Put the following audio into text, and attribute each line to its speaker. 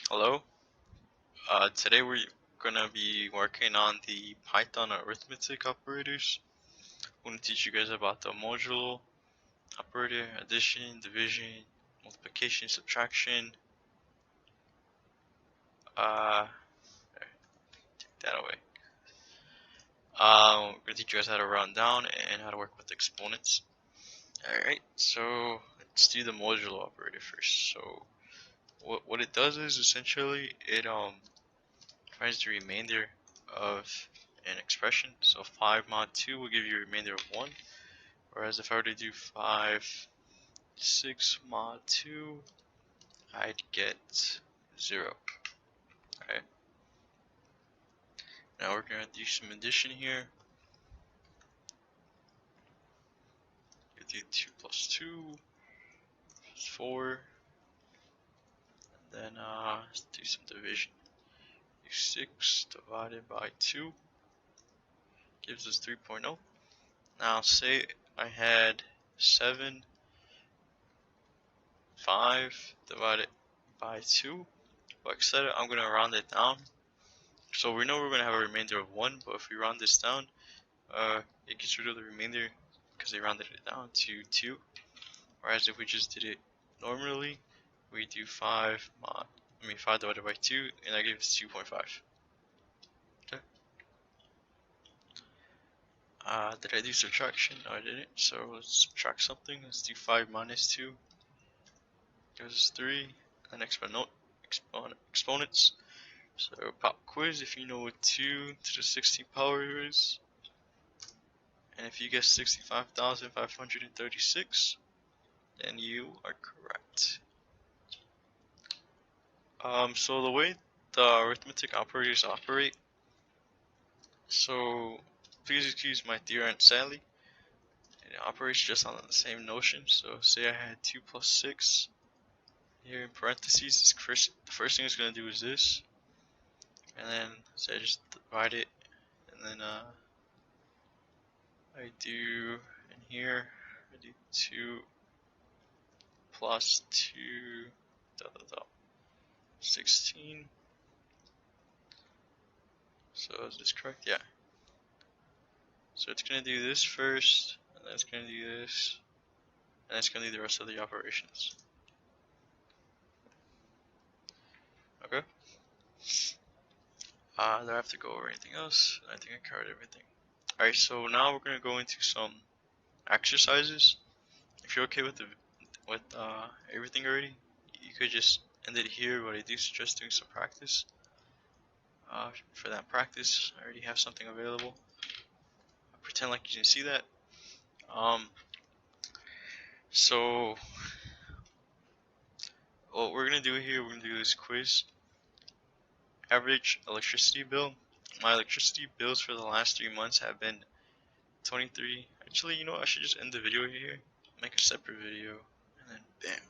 Speaker 1: Hello. Today we're gonna be working on the Python arithmetic operators. I'm gonna teach you guys about the modulo operator, addition, division, multiplication, subtraction. Take that away. We're gonna teach you guys how to round down and how to work with exponents. Alright, so let's do the modulo operator first. So what it does is essentially it finds the remainder of an expression. So 5 mod 2 will give you a remainder of 1. Whereas if I were to do 5, 6 mod 2, I'd get 0. Alright. Now we're going to do some addition here. We'll do 2 plus 2 plus 4. And then let's do some division. Do 6 divided by 2 gives us 3.0. Now say I had 7, 5 divided by 2. But instead I'm going to round it down. So we know we're going to have a remainder of 1, but if we round this down, it gets rid of the remainder because they rounded it down to 2. Whereas if we just did it normally, we do 5 divided by 2, and that gives 2.5. Okay. Did I do subtraction? No, I didn't. So let's subtract something. Let's do 5 minus 2. Gives us 3. And exponents. So pop quiz if you know what 2 to the 16th power is. And if you get 65,536, then you are correct. So the way the arithmetic operators operate, so please excuse my dear Aunt Sally, it operates just on the same notion. So say I had 2 plus 6 here in parentheses, the first thing it's going to do is this, and then say I just divide it, and then I do in here, I do 2 plus 2, 16. So is this correct? Yeah. So it's going to do this first, and then it's going to do this, and it's going to do the rest of the operations. Okay. Do I have to go over anything else? I think I covered everything. Alright, so now we're going to go into some exercises. If you're okay with everything already, you could just end it here, but I do suggest doing some practice. For that practice, I already have something available. I'll pretend like you didn't see that. So what we're going to do here, we're going to do this quiz. Average electricity bill. My electricity bills for the last 3 months have been 23. Actually, you know what? I should just end the video here, make a separate video, and then bam.